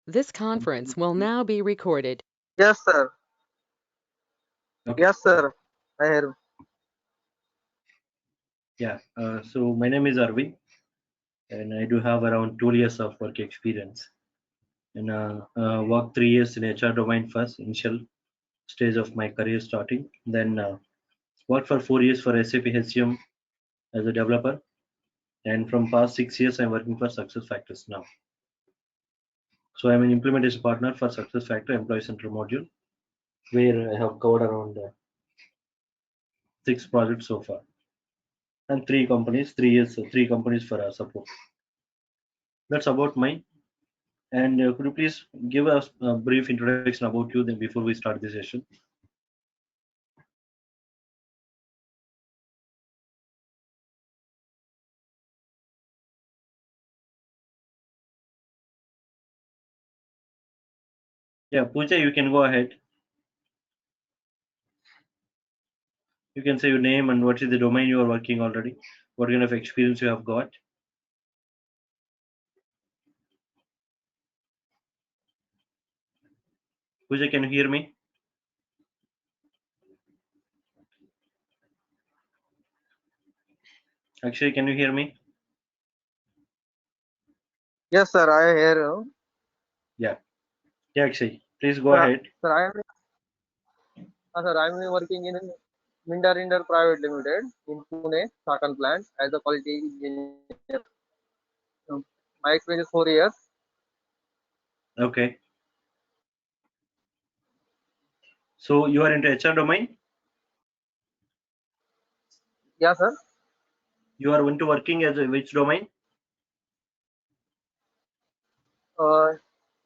This conference will now be recorded. Yes, sir. Okay. Yes, sir. I hear. Yeah. So my name is Arvind, and I do have around 2 years of work experience. And worked 3 years in HR domain first, initial stage of my career starting. Then worked for 4 years for SAP HCM as a developer. And from past 6 years, I'm working for Success Factors now. So I'm an implementation partner for Success Factor Employee Center module, where I have covered around 6 projects so far, and 3 companies, 3 years, 3 companies for support. That's about mine. And could you please give us a brief introduction about you then before we start this session? Yeah, Pooja, you can go ahead. You can say your name and what is the domain you are working already, what kind of experience you have got. Pooja, can you hear me? Actually, can you hear me? Yes, sir. I hear you. Yeah. Yeah, actually, please go Sir, ahead. sir, I'm working in Minder Private Limited in Pune, Chakan plant as a quality engineer. My experience is 4 years. Okay. So you are into HR domain. Yeah, sir. You are into working as a which domain? Uh,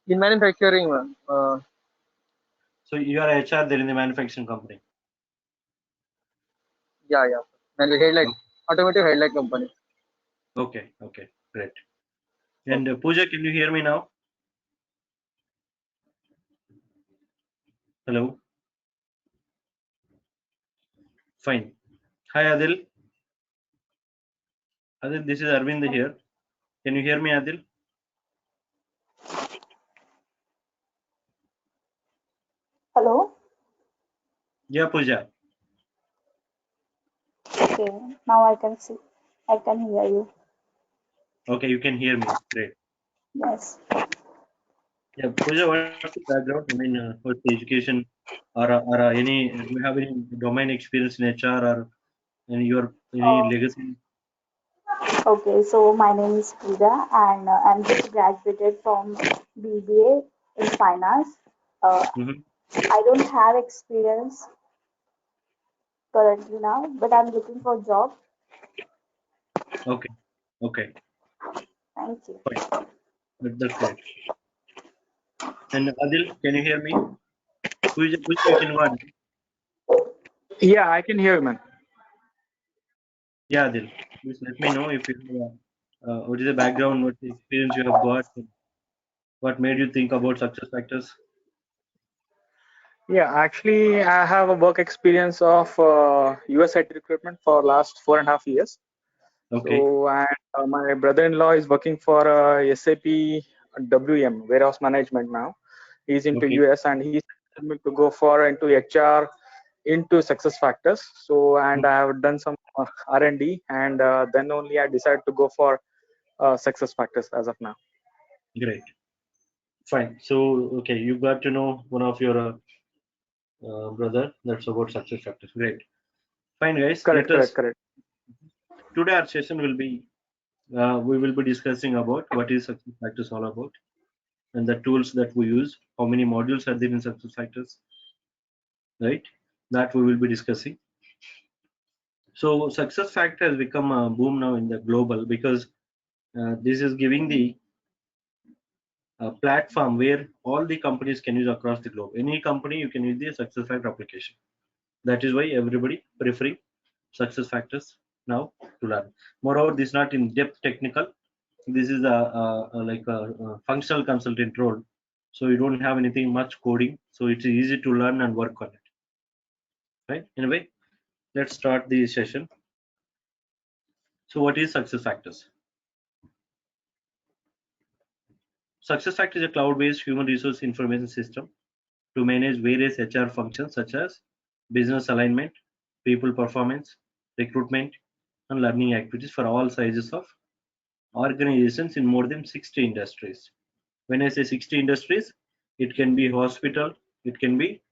in manufacturing. So you are HR there in the manufacturing company. Yeah, yeah. And the headlight, automotive headlight company. Okay. Okay. Great. And Pooja, can you hear me now? Hello. Fine. Hi, Adil. Adil, this is Arvind here. Can you hear me, Adil? Hello. Yeah, Pooja. Okay. Now I can see. I can hear you. Okay, you can hear me. Great. Yes. Yeah, Pooja, what's the background? I mean, what's the education or any, do you have any domain experience in HR or any Uh, legacy? okay. So my name is Pooja, and I'm just graduated from BBA in finance. Uh, Mm-hmm. I don't have experience currently now, but I'm looking for a job. Okay, okay, Thank you. fine. That's great. And Adil, can you hear me? Pooja, you can go ahead. Yeah, I can hear you, man. Yeah, Adil, please let me know if you what is the background, what the experience you have got, what made you think about success factors. Yeah, actually, I have a work experience of US IT recruitment for last 4.5 years. Okay, So, and my brother-in-law is working for SAP WM, warehouse management now. He's into okay, US and he suggested me to go for into HR, into success factors. So, and mm, I have done some R&D, and then only I decided to go for success factors as of now. great, fine. So, okay, you got to know one of your brother. That's about success factors. Great. Fine, guys. Correct, Let correct, us. correct. Today our session will be. We will be discussing about what is success factors all about and the tools that we use. How many modules are there in success factors, right? That we will be discussing. So success factor has become a boom now in the global because this is giving the platform where all the companies can use across the globe. Any company you can use the success factor application. That is why everybody preferring success factors now to learn. Moreover, this is not in depth technical. This is a functional consultant role. So you don't have anything much coding. So it's easy to learn and work on it. Right? Anyway, let's start the session. So what is success factors? SuccessFactors is a cloud-based human resource information system to manage various HR functions such as business alignment, people performance, recruitment, and learning activities for all sizes of organizations in more than 60 industries. When I say 60 industries, it can be hospital, it can be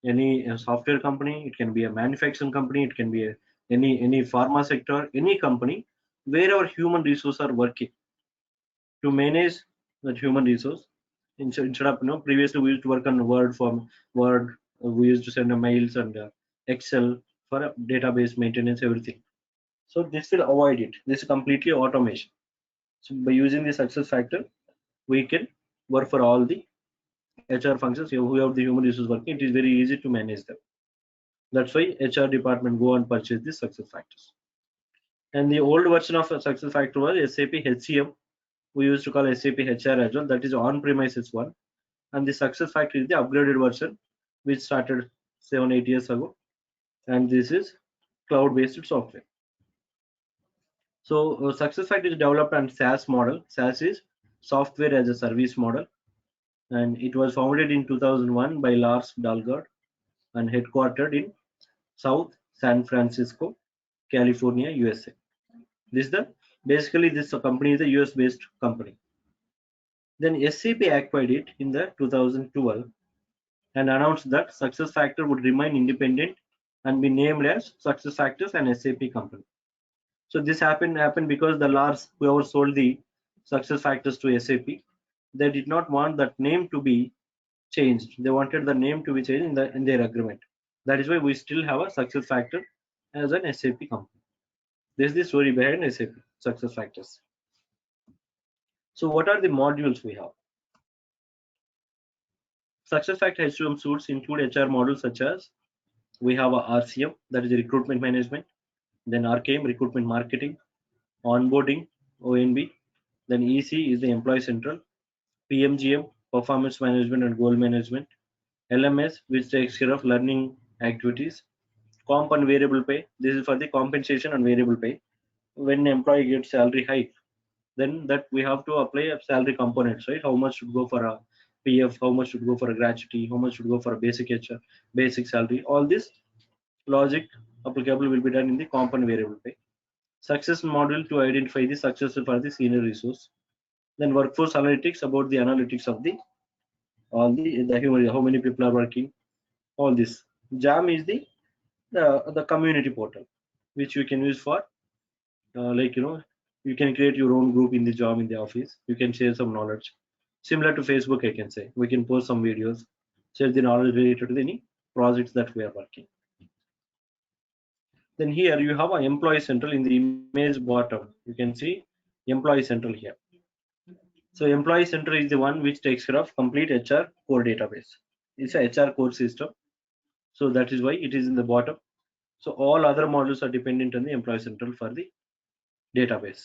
any software company, it can be a manufacturing company, it can be any pharma sector, any company wherever human resources are working to manage that human resource. Instead of previously we used to work on Word form, Word, we used to send mails and Excel for database maintenance, everything. So this will avoid it. This is completely automation. So by using the success factor, we can work for all the HR functions. Who have the human resource working, it is very easy to manage them. That's why HR department go and purchase the success factors. And the old version of a success factor was SAP HCM. We used to call SAP HR as well. That is on-premises one. And the success factor is the upgraded version, which started 7-8 years ago. And this is cloud-based software. So SuccessFactors is developed on SaaS model. SaaS is software as a service model, and it was founded in 2001 by Lars Dalgaard and headquartered in South San Francisco, California, USA. This is the basically this company is a US based company. Then SAP acquired it in the 2012 and announced that SuccessFactors would remain independent and be named as SuccessFactors and SAP company. So this happened because the Lars, whoever sold the success factors to SAP, they did not want that name to be changed. They wanted the name to be changed in their agreement. That is why we still have a success factor as an SAP company. This is the story behind SAP success factors. So what are the modules we have? Success factor HCM suites include HR modules such as we have a RCM, that is the recruitment management, then RKM, recruitment marketing, onboarding, ONB, then EC is the employee central, PMGM, performance management and goal management, LMS, which takes care of learning activities, comp and variable pay, this is for the compensation and variable pay. When an employee gets salary hike, then that we have to apply a salary components, right? How much should go for a PF, how much should go for a gratuity, how much should go for a basic HR, basic salary. All this logic applicable will be done in the comp and variable pay. Success module to identify the success for the senior resource. Then workforce analytics about the analytics of the all the human, how many people are working, all this. Jam is the community portal, which you can use for like you can create your own group in the job in the office. You can share some knowledge, similar to Facebook. I can say we can post some videos, share the knowledge related to any projects that we are working. Then here you have an employee central in the image bottom. You can see employee central here. So employee center is the one which takes care of complete HR core database. It's a HR core system. So that is why it is in the bottom. So all other modules are dependent on the employee central for the database.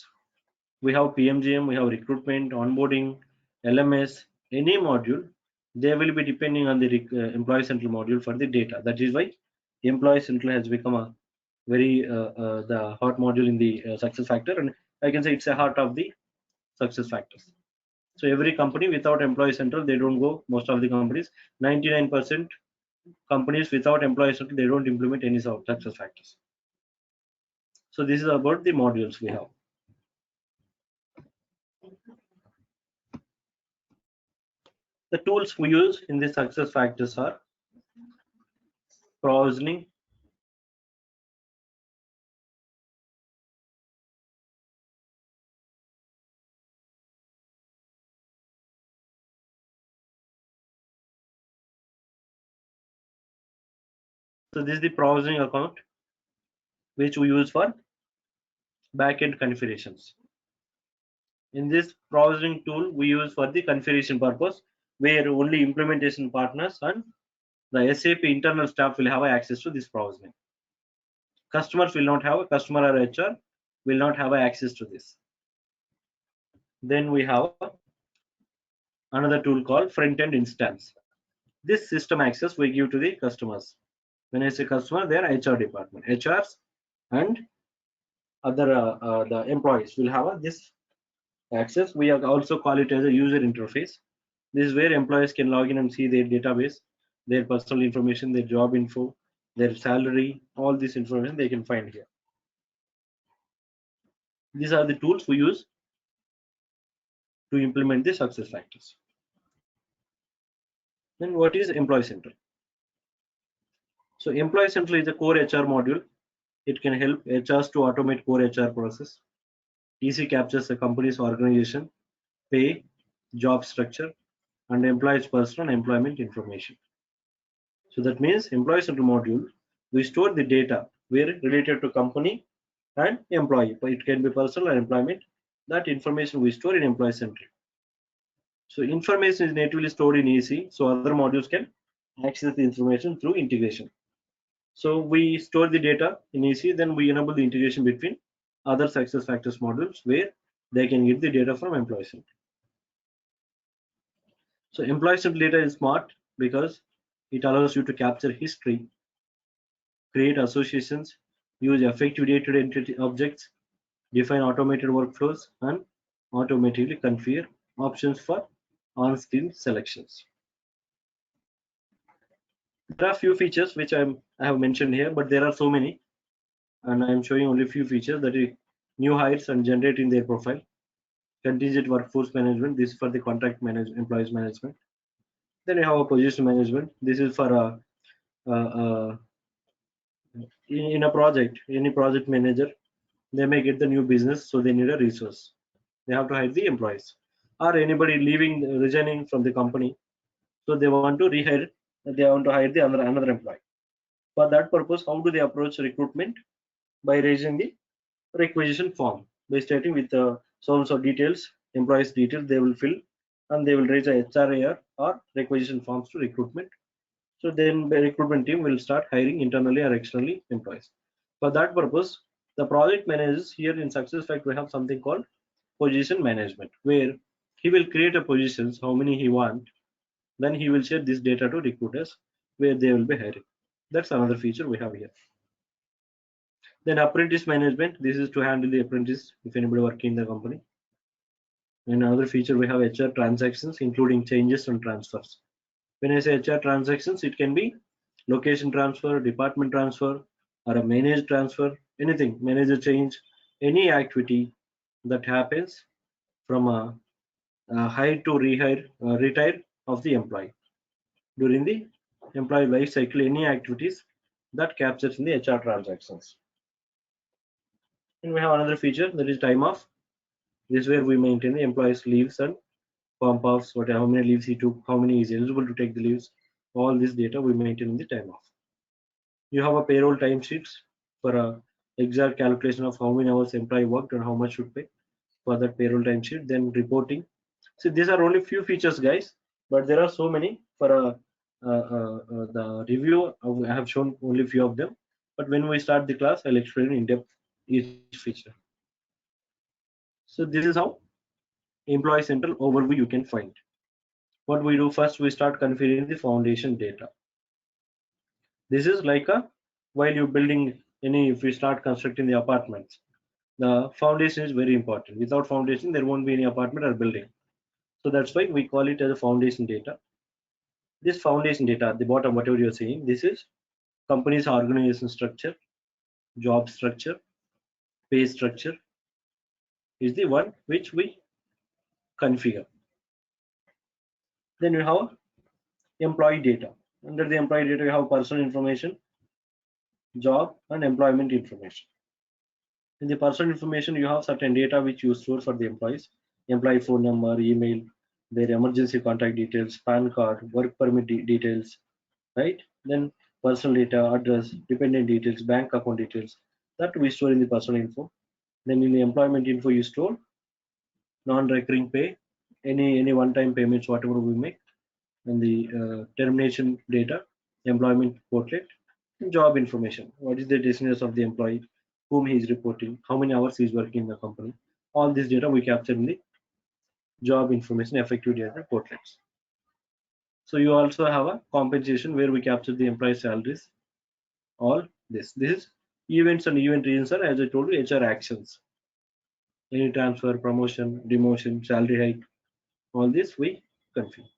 We have PMGM, we have recruitment, onboarding, LMS, any module, they will be depending on the employee central module for the data. That is why employee central has become a very the hot module in the success factor, and I can say it's a heart of the success factors. So every company without employee central, they don't go. Most of the companies, 99% companies without employee central, they don't implement any success factors. So this is about the modules we have. The tools we use in the success factors are provisioning, so this is the provisioning account which we use for backend configurations. In this provisioning tool, we use for the configuration purpose, where only implementation partners and the SAP internal staff will have access to this provisioning. Customers will not have, customer or HR will not have access to this. Then we have another tool called front-end instance. This system access we give to the customers. When I say customer, they are HR department. HRs and other the employees will have this access. We also call it as a user interface. This is where employees can log in and see their database, their personal information, their job info, their salary, all this information they can find here. These are the tools we use to implement the success factors. Then what is Employee Central? So Employee Central is a core HR module. It can help HRs to automate core HR process. EC captures the company's organization, pay, job structure, and employees' personal employment information. So that means Employee Central module, we store the data where related to company and employee. But it can be personal or employment. That information we store in Employee Central. So information is natively stored in EC, so other modules can access the information through integration. So we store the data in EC, then we enable the integration between other success factors modules where they can get the data from Employee Central. So Employee Central data is smart because it allows you to capture history, create associations, use effective data entity objects, define automated workflows, and automatically configure options for on-screen selections. There are few features which I have mentioned here, but there are so many, and I am showing only few features. That is new hires and generating their profile, contingent workforce management. This is for the contract employees management. Then you have a position management. This is for in a project, any project manager, they may get the new business, so they need a resource. They have to hire the employees, or anybody leaving, resigning from the company, so they want to rehire. They want to hire the another employee. For that purpose, how do they approach recruitment? By raising the requisition form, by stating with so and so details, employees details they will fill, and they will raise a HRAR or requisition forms to recruitment. So then the recruitment team will start hiring internally or externally employees. For that purpose, the project managers here in SuccessFactors we have something called position management, where he will create a positions how many he want, then he will share this data to recruiters where they will be hiring. That's another feature we have here. Then apprentice management, this is to handle the apprentice if anybody working in the company. And another feature we have HR transactions, including changes and transfers. When I say HR transactions, it can be location transfer, department transfer, or a managed transfer, anything, manager change, any activity that happens from a hire to rehire, retire of the employee. During the employee life cycle, any activities that captures in the HR transactions. And we have another feature, that is time off. This is where we maintain the employee's leaves and pump offs, how many leaves he took, how many is eligible to take the leaves. All this data we maintain in the time off. You have a payroll timesheets for a exact calculation of how many hours employee worked and how much should pay for that payroll timesheet. Then reporting. See, these are only few features, guys, but there are so many. For the review, I have shown only few of them. But when we start the class, I'll explain in depth each feature. So this is how Employee Central overview you can find. What we do first, we start configuring the foundation data. This is like a while you're building any, if we start constructing the apartments, the foundation is very important. Without foundation, there won't be any apartment or building. So that's why we call it as a foundation data. This foundation data at the bottom, whatever you're seeing, this is company's organization structure, job structure, pay structure is the one which we configure. Then we have employee data. Under the employee data, we have personal information, job, and employment information. In the personal information, you have certain data which you store for the employees, employee phone number, email, their emergency contact details, PAN card, work permit details, right? Then personal data, address, dependent details, bank account details, that we store in the personal info. Then in the employment info, you store non-recurring pay, any one-time payments, whatever we make, and the termination data, employment portrait, and job information. What is the destinations of the employee, whom he is reporting, how many hours he is working in the company. All this data we capture in the job information effective data portraits. So you also have a compensation where we capture the employee salaries. All this is events and event reasons are, as I told you, HR actions. Any transfer, promotion, demotion, salary hike, all this we configure.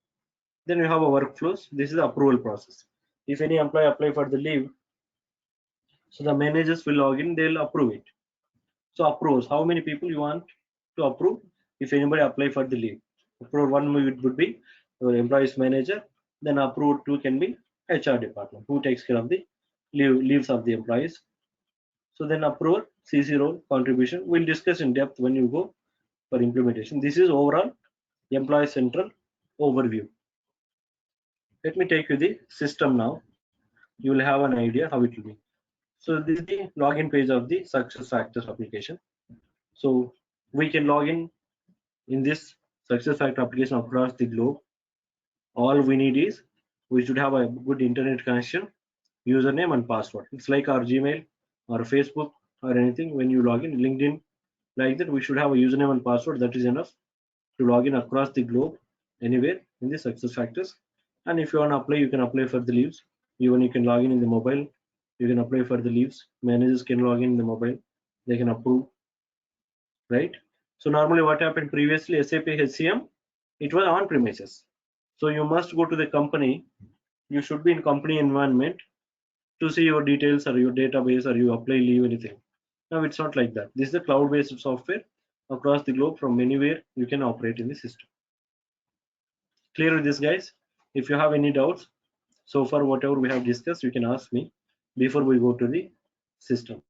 Then we have a workflows. This is the approval process. If any employee apply for the leave, so the managers will log in, they'll approve it. So approves, how many people you want to approve if anybody apply for the leave. Approve one would be your employees manager, then approve two can be HR department who takes care of the leaves of the employees. So then approval, CC role, contribution, we'll discuss in depth when you go for implementation. This is overall employee central overview. Let me take you the system now. You will have an idea how it will be. So this is the login page of the success factors application. So we can log in this success factor application across the globe. All we need is we should have a good internet connection, username and password. It's like our Gmail or Facebook or anything. When you log in LinkedIn, like that, we should have a username and password. That is enough to log in across the globe anywhere in the success factors. And if you want to apply, you can apply for the leaves. Even you can log in the mobile, you can apply for the leaves. Managers can log in the mobile, they can approve, right? So normally what happened previously, SAP HCM, it was on premises. So you must go to the company, you should be in company environment to see your details or your database or you apply leave anything. Now it's not like that. This is a cloud-based software across the globe. From anywhere you can operate in the system. Clear with this, guys? If you have any doubts so far, whatever we have discussed, you can ask me before we go to the system.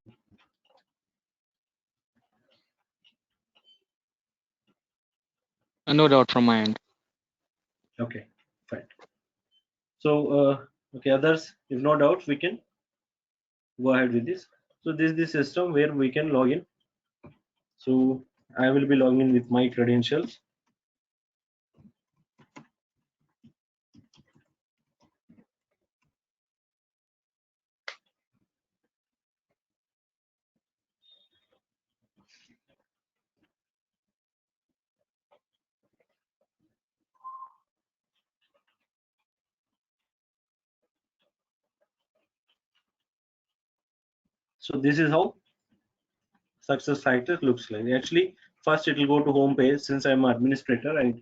No doubt from my end. Okay, fine. So okay, others, if no doubts, we can go ahead with this. So this is the system where we can log in. So I will be logging in with my credentials. So this is how success factor looks like. Actually, first it will go to home page. Since I'm an administrator, I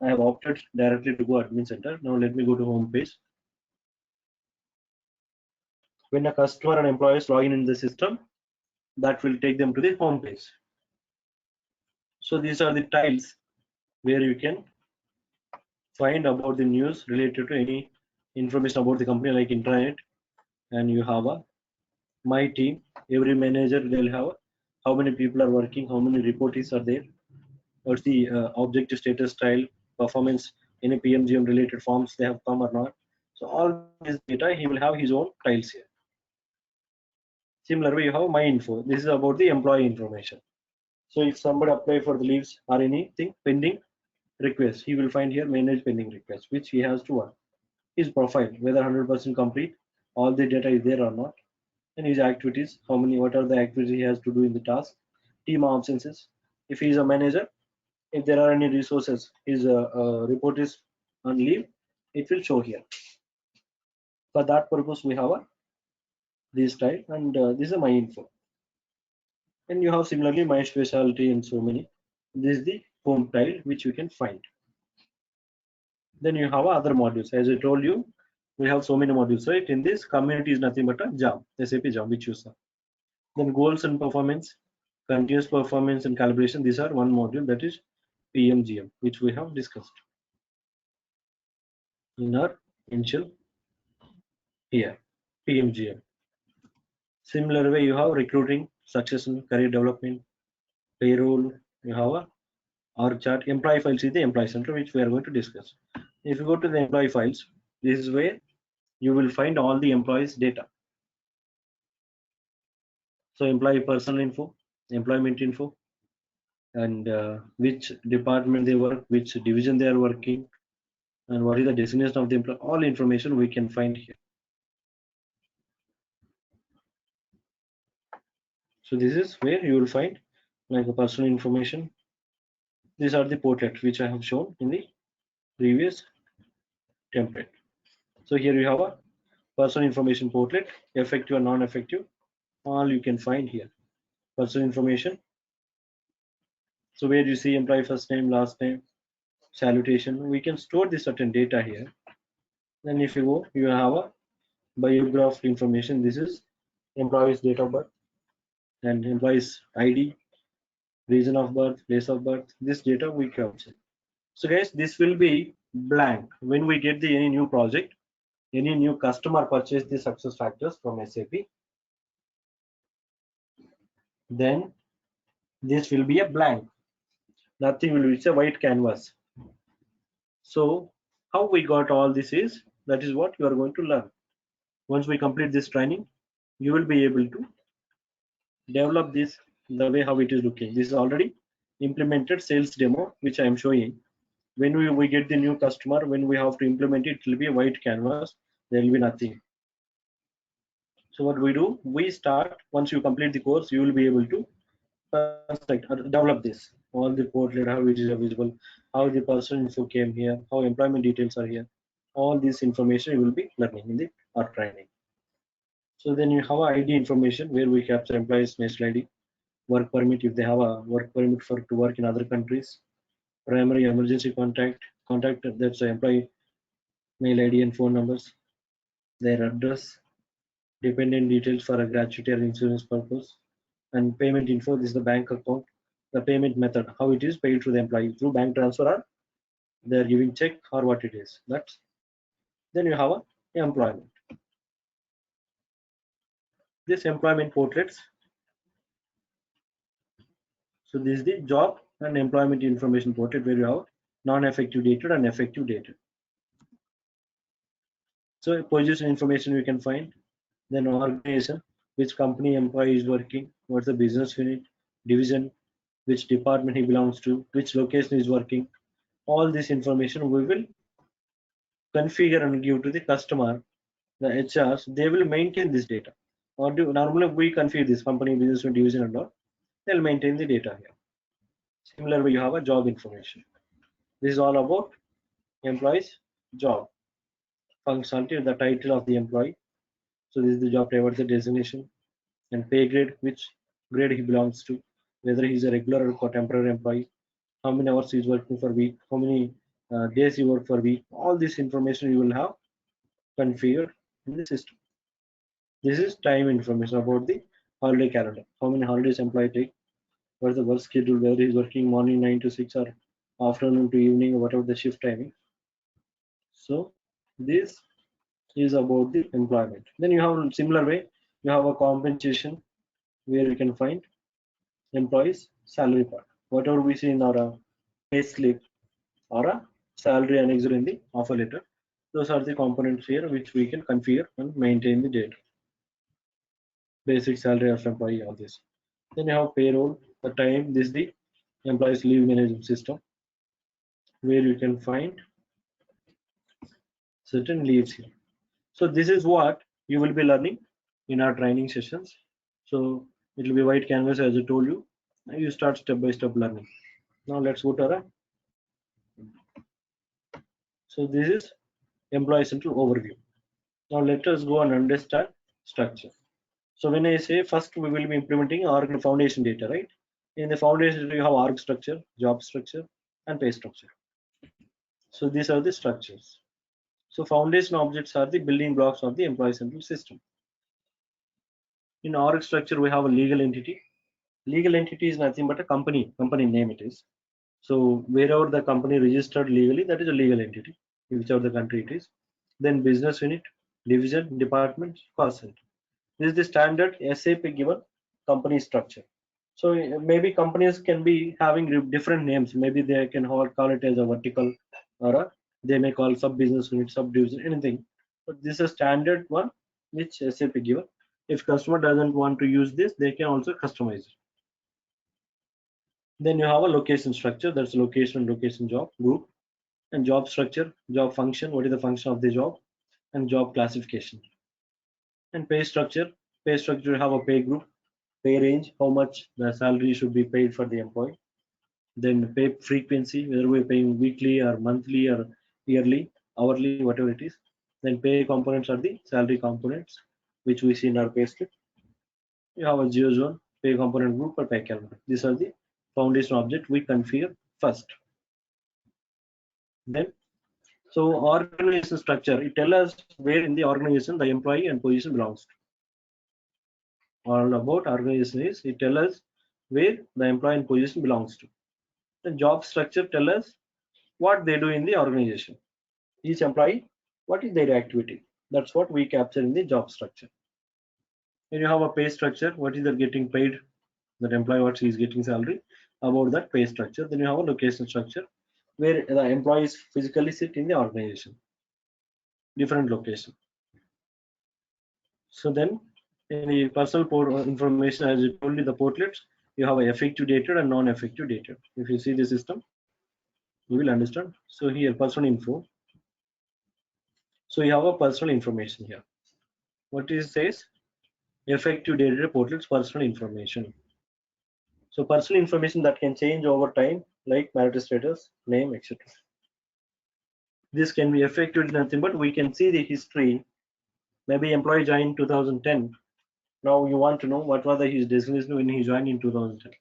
have opted directly to go admin center. Now let me go to home page. When a customer and employees log in the system, that will take them to the home page. So these are the tiles where you can find about the news related to any information about the company like intranet, and you have a my team. Every manager they'll have how many people are working, how many reportees are there, what's the objective status style, performance, any PMGM related forms they have come or not. So all this data he will have his own tiles here. Similarly, you have my info. This is about the employee information. So if somebody apply for the leaves or anything pending request, he will find here manage pending request, which he has to work. His profile, whether 100% complete, all the data is there or not, and his activities, how many, what are the activities he has to do in the task, team absences. If he is a manager, if there are any resources, his report is on leave, it will show here. For that purpose, we have this tile, and this is my info. And you have similarly my specialty and so many. This is the home tile which you can find. Then you have other modules. As I told you, we have so many modules, right? In this community is nothing but a job, SAP job, which you saw. Then goals and performance, continuous performance and calibration. These are one module, that is PMGM, which we have discussed in our initial here, PMGM. Similar way, you have recruiting, succession, career development, payroll. You have a org chart. Employee files is the employee center, which we are going to discuss. If you go to the employee files, this is where you will find all the employees data. So employee personal info, employment info, and which department they work, which division they are working, and what is the designation of the employee. All information we can find here. So this is where you will find like a personal information. These are the portlets which I have shown in the previous template. So here you have a personal information portlet, effective and non-effective. All you can find here. Personal information, So where you see employee first name, last name, salutation, we can store the certain data here. Then if you go, you have a biograph information. This is employee's date of birth and employee's ID, region of birth, place of birth. This data we capture. So guys, this will be blank when we get the any new project, any new customer purchase the success factors from SAP. Then this will be a blank. Nothing will be, it's a white canvas. So how we got all this is, that is what you are going to learn. Once we complete this training, you will be able to develop this the way how it is looking. This is already implemented sales demo, which I am showing. When we get the new customer, when we have to implement it, it will be a white canvas. There will be nothing. So what we do, we start, once you complete the course, you will be able to construct or develop this. All the portlet, how it is visible, how the person info came here, how employment details are here. All this information you will be learning in the our training. So then you have ID information where we capture employees national ID, work permit if they have a work permit for to work in other countries, primary emergency contact, that's the employee mail ID and phone numbers, their address, dependent details for a gratuity or insurance purpose, and payment info. This is the bank account, the payment method, how it is paid to the employee through bank transfer or they are giving check or what it is. That's then you have a employment. This employment portraits. So this is the job and employment information portrait where you have non-effective dated and effective dated. So position information you can find, then organization, which company employee is working, what's the business unit, division, which department he belongs to, which location is working. All this information we will configure and give to the customer, the HRs. They will maintain this data. Or normally we configure this company, business unit, division and all. They'll maintain the data here. Similarly, you have a job information. This is all about employee's job functionality, the title of the employee. So this is the job type, the designation, and pay grade, which grade he belongs to, whether he's a regular or temporary employee, how many hours he's working for week, how many days he work for week. All this information you will have configured in the system. This is time information about the holiday calendar, how many holidays employee take, what's the work schedule, whether he's working morning 9 to 6 or afternoon to evening or whatever the shift timing. So this is about the employment. Then you have a similar way, you have a compensation where you can find employees salary part. Whatever we see in our pay slip or a salary annexed in the offer letter, those are the components here which we can configure and maintain the data. Basic salary of employee, all this. Then you have payroll, the time, this is the employees leave management system where you can find certain leaves here. So this is what you will be learning in our training sessions. So it will be white canvas as I told you. You start step by step learning. Now let's go to our. So this is employee central overview. Now let us go and understand structure. So when I say first we will be implementing org foundation data, right? In the foundation you have org structure, job structure, and pay structure. So these are the structures. So foundation objects are the building blocks of the employee central system. In org structure we have a legal entity. Legal entity is nothing but a company name it is. So wherever the company registered legally, that is a legal entity, whichever the country it is. Then business unit, division, department, cost center. This is the standard SAP given company structure. So maybe companies can be having different names. Maybe they can call it as a vertical, or they may call sub business unit, subdivision, anything. But this is a standard one which SAP given. If customer doesn't want to use this, they can also customize it. Then you have a location structure, that's location and location job group, and job structure, job function, what is the function of the job, and job classification. And pay structure you have a pay group, pay range, how much the salary should be paid for the employee. Then pay frequency, whether we're paying weekly or monthly or yearly, hourly, whatever it is. Then pay components are the salary components, which we see in our pay slip. You have a geo zone, pay component group, or pay calendar. These are the foundation object we configure first. Then, so organization structure, it tells us where in the organization the employee and position belongs to. All about organization is it tells us where the employee and position belongs to. The job structure tells us what they do in the organization. Each employee, what is their activity? That's what we capture in the job structure. When you have a pay structure, what is that getting paid? That employee, what he is getting salary, about that pay structure. Then you have a location structure where the employees physically sit in the organization, different location. So then in the personal information, as you told you, the portlets, you have a effective dated and non-effective dated. If you see the system, you will understand. So here personal info. So you have a personal information here. What it says? Effective dated portlets personal information. So personal information that can change over time, like marital status, name, etc. This can be affected nothing but we can see the history. Maybe employee joined 2010. Now you want to know what was his designation when he joined in 2010.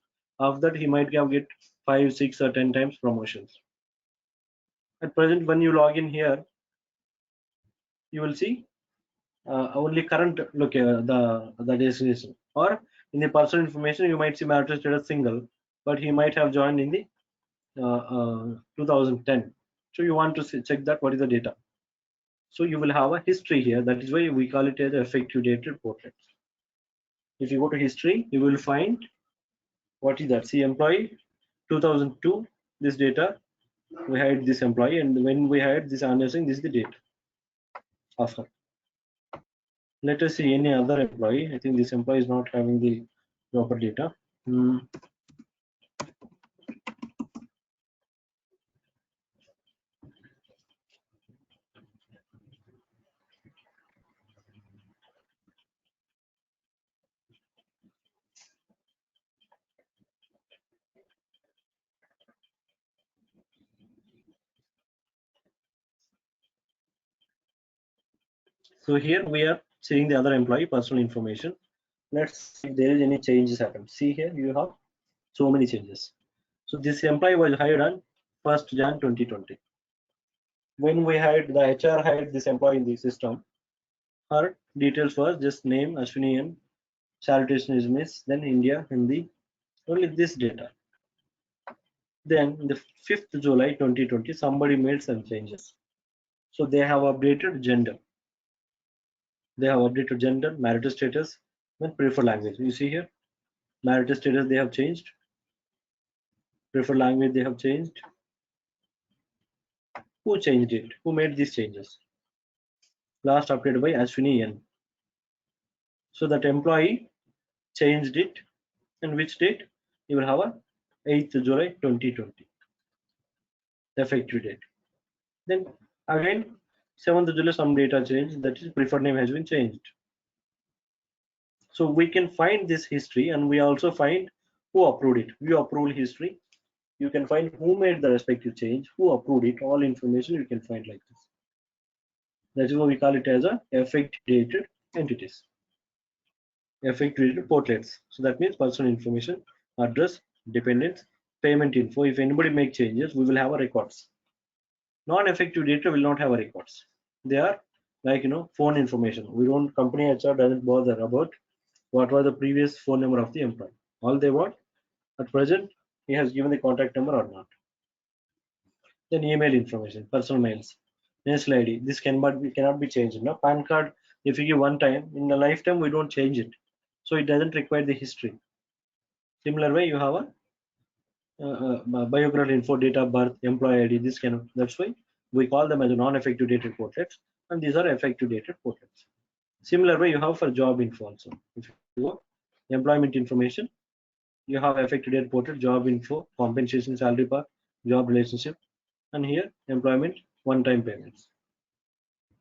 After that, he might have get 5, 6, or 10 times promotions. At present, when you log in here, you will see only current look the designation. Or in the personal information, you might see marital status single, but he might have joined in the 2010. So you want to check that what is the data. So you will have a history here. That is why we call it as effective dated portlet. If you go to history, you will find what is that. See employee 2002. This data we hired this employee, and when we hired this announcing, this is the date of her. Let us see any other employee. I think this employee is not having the proper data. So here we are seeing the other employee personal information. Let's see if there is any changes happened. See here you have so many changes. So this employee was hired on 1st Jan 2020. When we hired, the HR hired this employee in the system, her details was just name Ashwini and salutation is Miss, then India, Hindi, only this data. Then the 5th July 2020, somebody made some changes. So they have updated gender. They have updated gender, marital status, and preferred language. You see here, marital status they have changed, preferred language they have changed. Who changed it? Who made these changes? Last updated by Ashwini N. So that employee changed it, and which date? You will have a 8th July 2020 effective date. Then again 7th July some data changed, that is preferred name has been changed. So we can find this history, and we also find who approved it. View approval history. You can find who made the respective change, who approved it. All information you can find like this. That is why we call it as a effective dated entities. Effective dated portlets. So that means personal information, address, dependents, payment info. If anybody make changes, we will have a records. Non-effective data will not have a records. They are like phone information. We don't, company HR doesn't bother about what was the previous phone number of the employee. All they want at present, he has given the contact number or not. Then email information, personal mails, national ID. This cannot be changed. No, PAN card, if you give one time, in a lifetime we don't change it, so it doesn't require the history. Similar way, you have a biographical info, date of birth, employee ID. This cannot. That's why we call them as non-effective dated portraits, and these are effective dated portraits. Similar way, you have for job info also. If you go employment information, you have effective date portrait, job info, compensation, salary part, job relationship, and here employment one-time payments.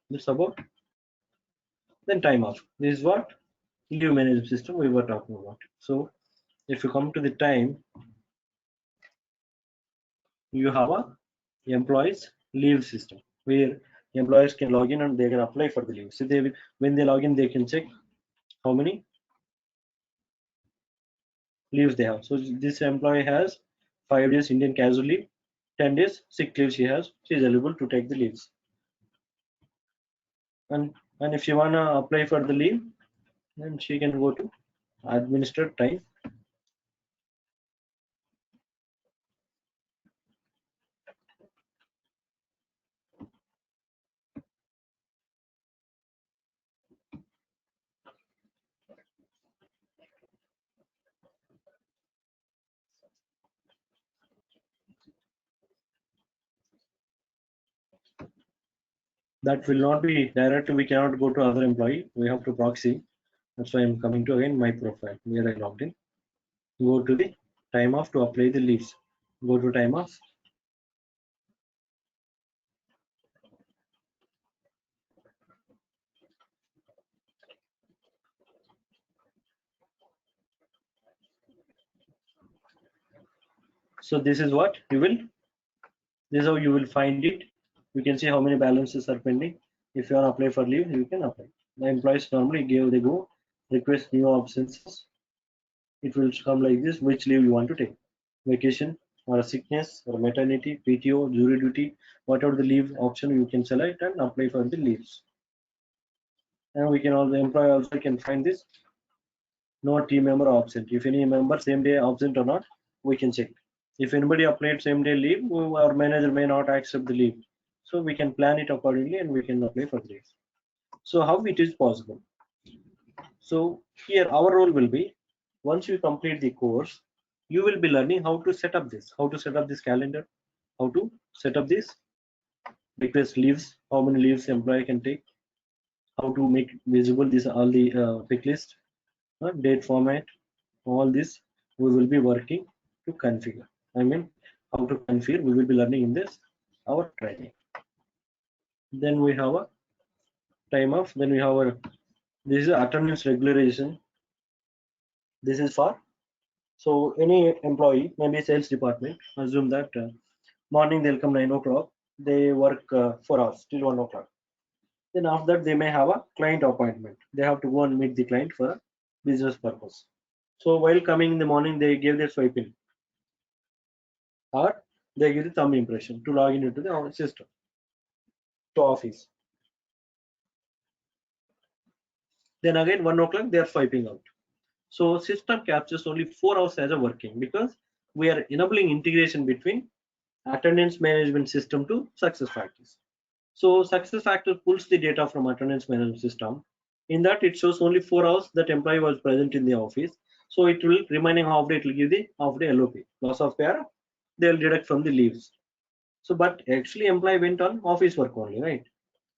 This about. Then time off. This is what leave management system we were talking about. So if you come to the time, you have a employees leave system where employees can log in and they can apply for the leave. So they will, when they log in, they can check how many leaves they have. So this employee has 5 days Indian casual leave, 10 days sick leave she has. She is eligible to take the leaves. And if she wanna apply for the leave, then she can go to administer time. That will not be direct. We cannot go to other employee. We have to proxy. That's why I'm coming to again my profile where I logged in. Go to the time off to apply the leaves. Go to time off. So this is what you will. This is how you will find it. You can see how many balances are pending. If you want to apply for leave, you can apply. The employees normally they go request new absences. It will come like this: which leave you want to take, vacation or a sickness or maternity, PTO, jury duty, whatever the leave option you can select and apply for the leaves. And we can also employee also can find this no team member absent. If any member same day absent or not, we can check. If anybody applied same day leave, our manager may not accept the leave. So we can plan it accordingly and we can apply for the leave. So how it is possible? So here our role will be, once you complete the course, you will be learning how to set up this, calendar, how to set up this request leaves, how many leaves employee can take, how to make visible this all the pick list, date format, all this we will be working to configure. I mean, how to configure we will be learning in this our training. Then we have a time off. Then we have our, this is attendance regularization. This is for, so any employee, maybe sales department, assume that morning they'll come 9 o'clock, they work 4 hours till 1 o'clock. Then after that they may have a client appointment. They have to go and meet the client for a business purpose. So while coming in the morning, they give their swipe in, or they give the thumb impression to log in into the system to office. Then again 1 o'clock they are swiping out. So system captures only 4 hours as a working, because we are enabling integration between attendance management system to success factors. So success factor pulls the data from attendance management system. In that it shows only 4 hours that employee was present in the office. So it will remaining half day, it will give the half day LOP, loss of pay, they will deduct from the leaves. So but actually employee went on office work only, right?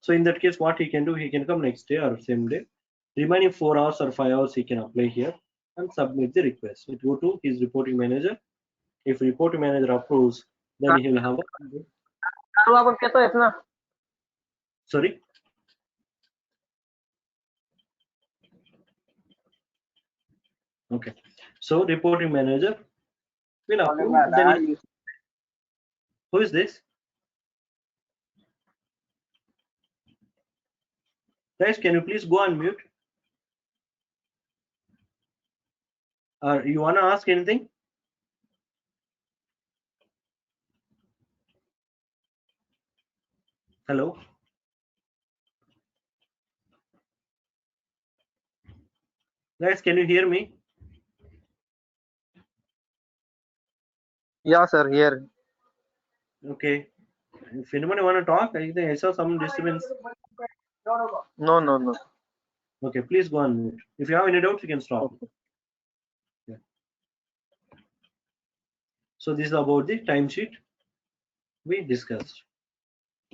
So in that case what he can do, he can come next day or same day, remaining 4 hours or 5 hours he can apply here and submit the request. It go to his reporting manager. If reporting manager approves, then he will have a, चालू आपण घेतोयच ना. sorry, okay, so reporting manager will approve. Then who is this? Guys, can you please go on mute? You wanna ask anything? Hello? Guys, can you hear me? Yeah, sir. Here. Okay. If anybody wanna talk, I think I saw some disturbance. No, no, no. Okay, please go on mute. If you have any doubts, you can stop. Okay. Yeah. So this is about the timesheet we discussed.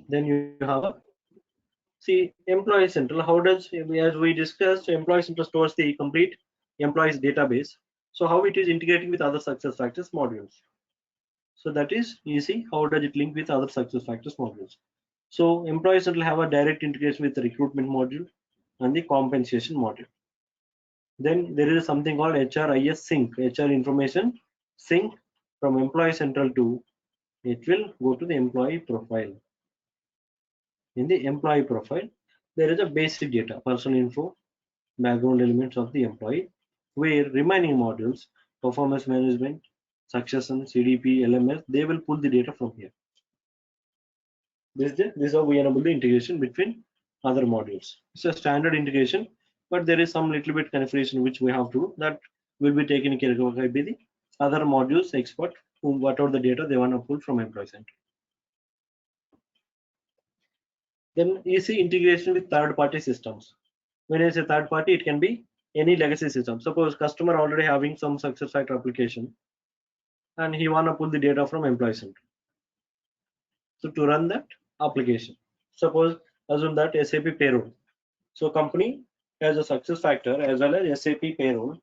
Then you have a, see, employee central. How does, as we discussed, employee central stores the complete employees database. So how it is integrating with other success factors modules. So that is easy. How does it link with other success factors modules? So employee central have a direct integration with the recruitment module and the compensation module. Then there is something called HRIS sync, HR information sync from employee central to, it will go to the employee profile. In the employee profile, there is a basic data, personal info, background elements of the employee, where remaining modules, performance management, succession, CDP, LMS, they will pull the data from here. This is how we enable the integration between other modules. It's a standard integration, but there is some little bit configuration which we have to do that will be taken care of by the other modules expert who whatever the data they want to pull from Employee Center. Then easy integration with third-party systems. When I say third party, it can be any legacy system. Suppose customer already having some SuccessFactors application and he want to pull the data from Employee Center. So to run that application, suppose assume that SAP payroll. So company has a SuccessFactors as well as SAP payroll.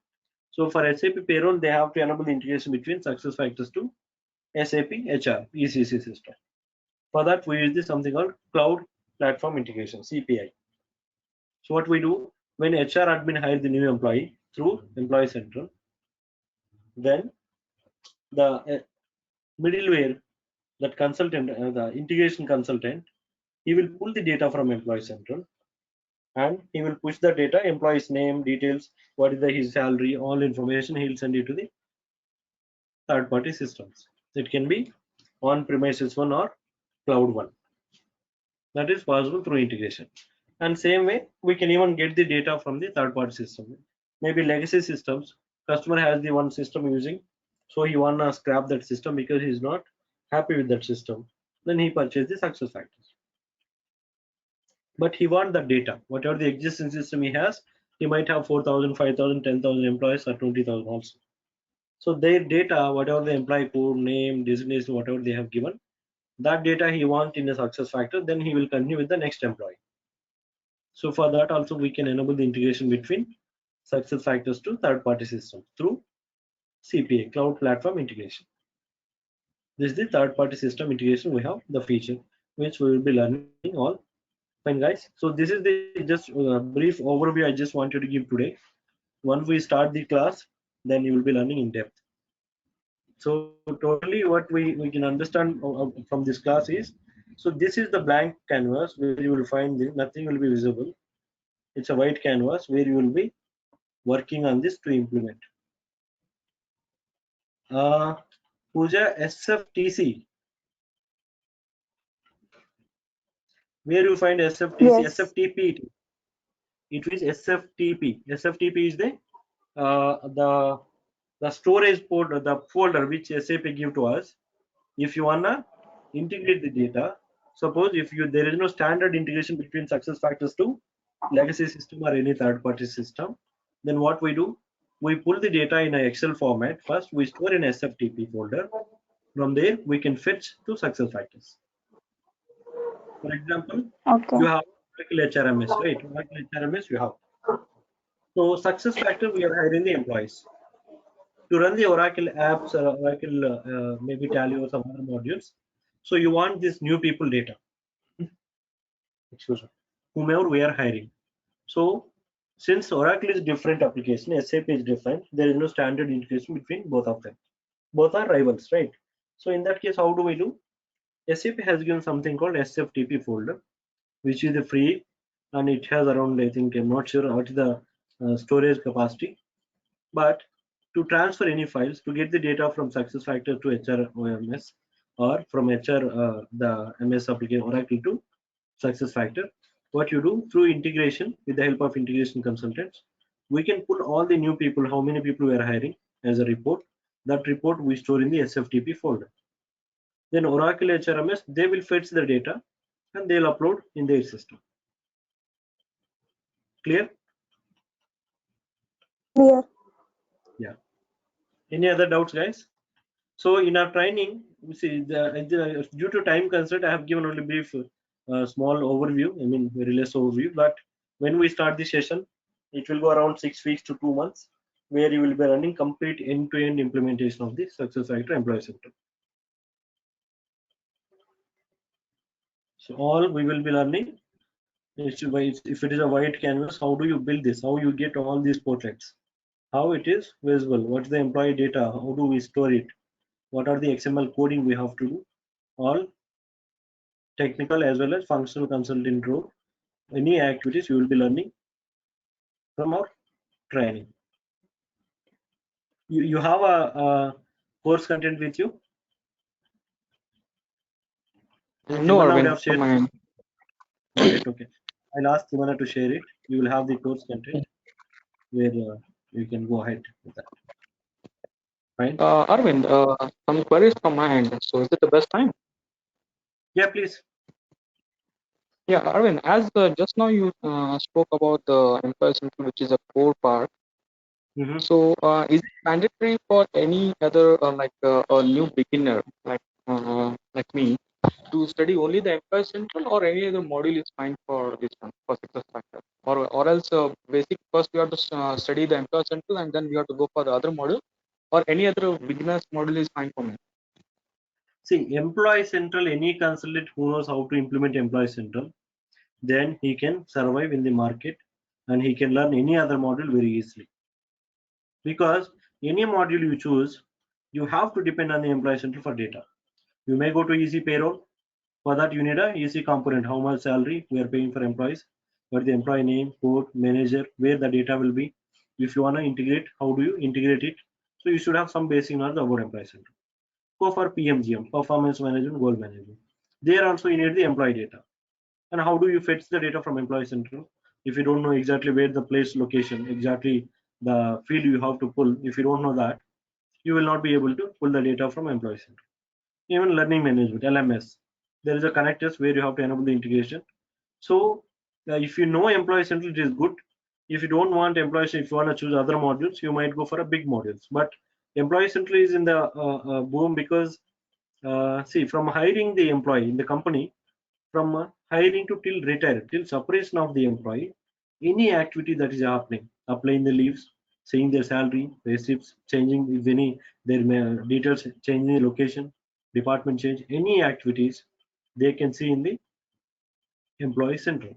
So for SAP payroll, they have to enable the integration between SuccessFactors to SAP HR ECC system. For that, we use this something called Cloud Platform Integration (CPI). So what we do when HR admin hire the new employee through Employee Central, then the middleware, that consultant, the integration consultant, he will pull the data from Employee Central and he will push the data, employee's name, details, what is his salary, all information he will send it to the third party systems. It can be on premises one or cloud one. That is possible through integration. And same way, we can even get the data from the third party system. Maybe legacy systems, customer has the one system using, so he wanna scrap that system because he's not happy with that system. Then he purchase the SuccessFactors. But he want the data, whatever the existing system he has, he might have 4,000, 5,000, 10,000 employees or 20,000 also. So their data, whatever the employee code, name, designation, whatever they have given, that data he wants in a SuccessFactors, then he will continue with the next employee. So for that also we can enable the integration between SuccessFactors to third-party systems through CPA, Cloud Platform Integration. This is the third-party system integration. We have the feature which we will be learning all. Fine, guys. So this is the just brief overview I just wanted to give today. Once we start the class, then you will be learning in depth. So totally what we can understand from this class is, so this is the blank canvas where you will find nothing will be visible. It's a white canvas where you will be working on this to implement. Pooja, SFTC. Where you find SFTC? Yes. SFTP. It is SFTP. SFTP is the storage port, the folder which SAP give to us. If you wanna integrate the data, suppose if there is no standard integration between SuccessFactors to legacy system or any third-party system, then what we do, we pull the data in an Excel format. First, we store in SFTP folder. From there, we can fetch to SuccessFactors. For example, Okay. you have Oracle HRMS, right? Oracle HRMS you have. So SuccessFactors, we are hiring the employees. To run the Oracle apps, Oracle maybe Tally or some other modules. So you want this new people data. Excuse me. Whomever we are hiring. So since Oracle is different application, SAP is different, there is no standard integration between both of them. Both are rivals, right? So in that case, how do we do? SAP has given something called SFTP folder, which is the free, and it has around, I think, I'm not sure what is the storage capacity, but to transfer any files, to get the data from SuccessFactors to HRMS or from HR, the MS application Oracle to SuccessFactors, what you do through integration with the help of integration consultants, we can pull all the new people, how many people we are hiring as a report. That report we store in the SFTP folder. Then Oracle HRMS, they will fetch the data and they'll upload in their system. Clear? Clear. Yeah. Any other doubts, guys? So in our training, you see, due to time constraint, I have given only brief, small overview. I mean, very less overview. But when we start the session, it will go around 6 weeks to 2 months, where you will be running complete end-to-end implementation of the SuccessFactors Employee Center. So all we will be learning. If it is a white canvas, how do you build this? How you get all these portraits? How it is visible? What's the employee data? How do we store it? What are the XML coding we have to do? All technical as well as functional consultant role. Any activities you will be learning from our training. You have a course content with you? No, Timana would Arvind, have from shared. my end. Not yet. Okay. I'll ask Timana to share it. You will have the course content where you can go ahead with that. Fine. Arvind, some queries from my end. So is it the best time? Yeah, please. Yeah, Arvind, as just now you spoke about the employee central, which is a core part. Mm-hmm. So is it mandatory for any other a new beginner like me to study only the employee central, or any other module is fine for this one for success factor, or else basic first we have to study the employee central and then we have to go for the other module, or any other beginners module is fine for me. See, Employee Central, any consultant who knows how to implement Employee Central, then he can survive in the market and he can learn any other module very easily. Because any module you choose, you have to depend on the Employee Central for data. You may go to easy payroll. For that, you need a easy component. How much salary we are paying for employees, what the employee name, code, manager, where the data will be. If you want to integrate, how do you integrate it? So you should have some basic knowledge about Employee Central. Go for PMGM, performance management, goal management. There also you need the employee data. And how do you fetch the data from Employee Central? If you don't know exactly where the place location, exactly the field you have to pull, if you don't know that, you will not be able to pull the data from Employee Central. Even learning management, LMS, there is a connectors where you have to enable the integration. So if you know Employee Central, it is good. If you don't want Employee Central, if you want to choose other modules, you might go for a big modules. But Employee Central is in the boom because see, from hiring the employee in the company, from hiring to till retire, till separation of the employee, any activity that is happening, applying the leaves, saying their salary, receipts, changing if any their details, changing the location, department change, any activities they can see in the employee central.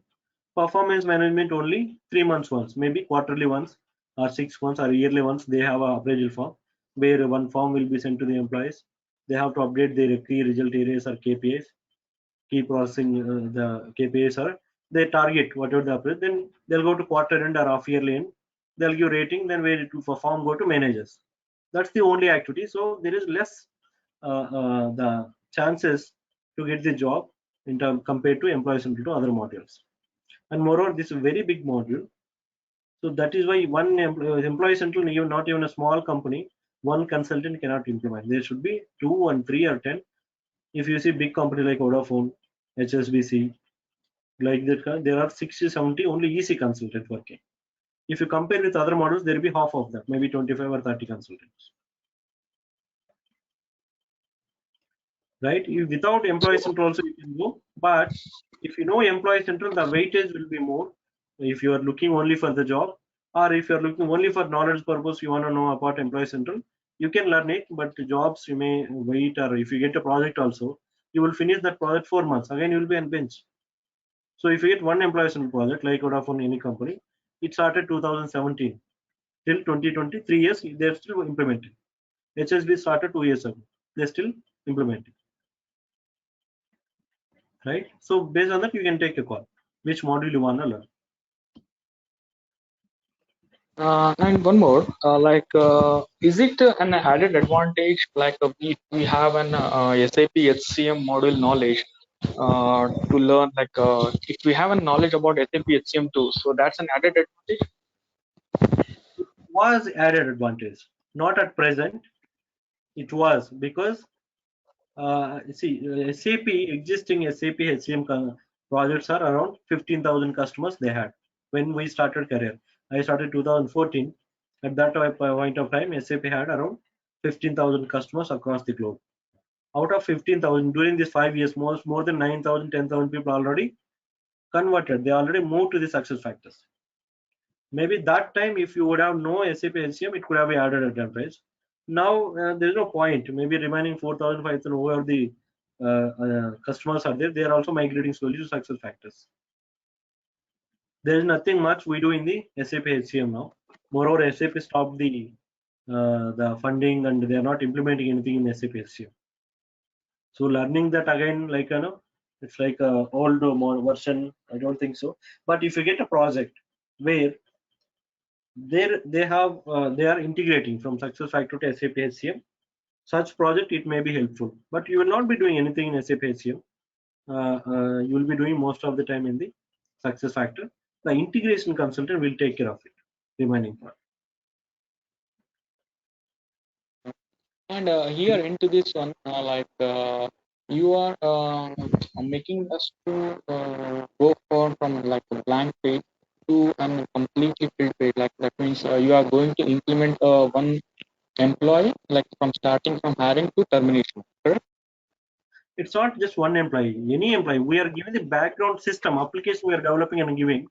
Performance management only 3 months once, maybe quarterly once or 6 months or yearly once they have a appraisal form where one form will be sent to the employees. They have to update their key result areas or KPIs, key processing the KPIs are they target whatever the appraisal. Then they'll go to quarter end or half yearly end. They'll give rating. Then where to perform go to managers. That's the only activity. So there is less the chances to get the job in term compared to employee central to other modules. And moreover, this is a very big module. So that is why one employee central, even not even a small company, one consultant cannot implement. There should be 2 and 3 or 10. If you see big company like Vodafone, HSBC, like that, there are 60, 70 only EC consultant working. If you compare with other models, there will be half of that, maybe 25 or 30 consultants. Right? Without employee central also you can go, but if you know employee central, the weightage will be more. If you are looking only for the job, or if you are looking only for knowledge purpose, you want to know about employee central, you can learn it. But jobs you may wait, or if you get a project also, you will finish that project 4 months. Again, you will be on bench. So if you get one employee central project like Vodafone, any company, it started 2017 till 2020, 3 years they're still implementing. HSB started 2 years ago, they're still implementing. Right? So based on that, you can take a call which module you want to learn. And one more, is it an added advantage, we have an SAP HCM module knowledge to learn, if we have a knowledge about SAP HCM too, so that's an added advantage? Was added advantage, not at present. It was because see, SAP existing SAP HCM projects are around 15,000 customers they had when we started career. I started 2014. At that point of time, SAP had around 15,000 customers across the globe. Out of 15,000 during these 5 years, more than 9,000, 10,000 people already converted. They already moved to the success factors. Maybe that time, if you would have no SAP HCM, it could have been added advantage. Now there is no point. Maybe remaining 4,000, 5,000 over the customers are there. They are also migrating slowly to success factors. There is nothing much we do in the SAP HCM now. Moreover, SAP stopped the funding and they are not implementing anything in SAP HCM. So learning that again, like it's like a old more version. I don't think so. But if you get a project where they are integrating from SuccessFactors to SAP HCM. Such project it may be helpful, but you will not be doing anything in SAP HCM. You will be doing most of the time in the SuccessFactors. The integration consultant will take care of it, remaining part. And here into this one, you are making us to go from like a blank page to a completely filled page. Like that means you are going to implement one employee, like from starting from hiring to termination. Correct? It's not just one employee, any employee. We are giving the background system application we are developing and giving.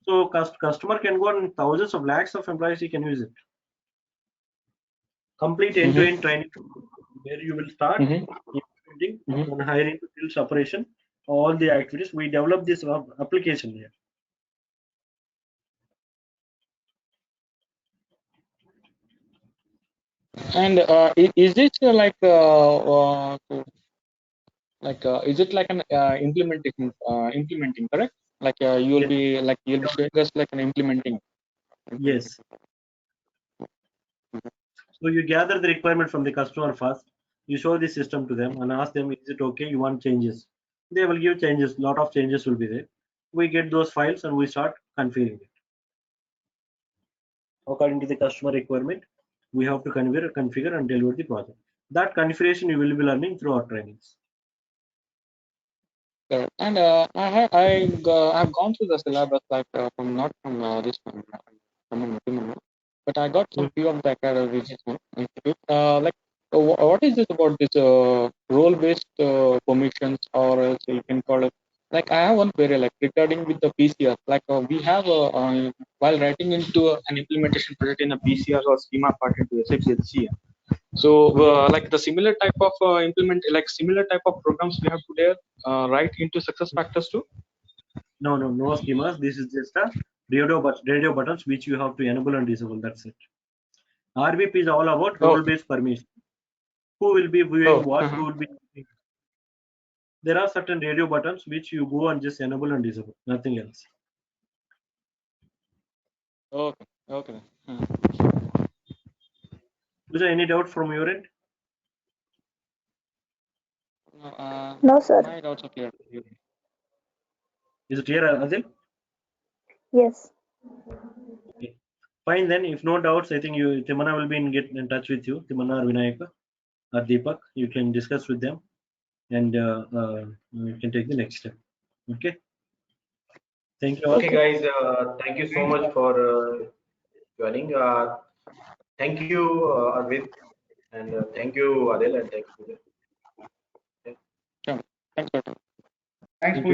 So customer can go on thousands of lakhs of employees, he can use it. Complete Mm-hmm. end-to-end training where you will start Mm-hmm. implementing Mm-hmm. on hiring to sales operation, all the activities. We develop this application here. And is it is it like an implementing, correct? Like Yes. you'll be showing us like an implementing. Yes. So you gather the requirement from the customer first. You show the system to them and ask them, is it okay? You want changes? They will give changes. Lot of changes will be there. We get those files and we start configuring it according to the customer requirement. We have to configure and deliver the project. That configuration you will be learning through our trainings. Correct. And I've gone through the syllabus like from not from this one from a Multimania, but I got some Mm. few of the academies institute. What is this about this role-based permissions, or else you can call it like I have one query like regarding with the PCR. Like we have while writing into an implementation project in a PCR or schema part into SAP HCM. So, like the similar type of similar type of programs we have today, right into success factors too. No schemas. This is just a radio buttons which you have to enable and disable. That's it. RBP is all about Oh, role-based permission. Who will be viewing oh, what? Who will be? There are certain radio buttons which you go and just enable and disable. Nothing else. okay, okay. Is there any doubt from your end? No, No, sir. my doubts are clear. Is it clear, Azil? Yes. Okay. Fine then. If no doubts, I think you Timana will be get in touch with you. Timana or Vinayaka or Deepak. You can discuss with them and you can take the next step. Okay. Thank you all. Okay, Okay. guys, thank you so much for joining. Thank you, Arvind, and thank you, Adil, and thank you. Sure. Thanks for Thank you.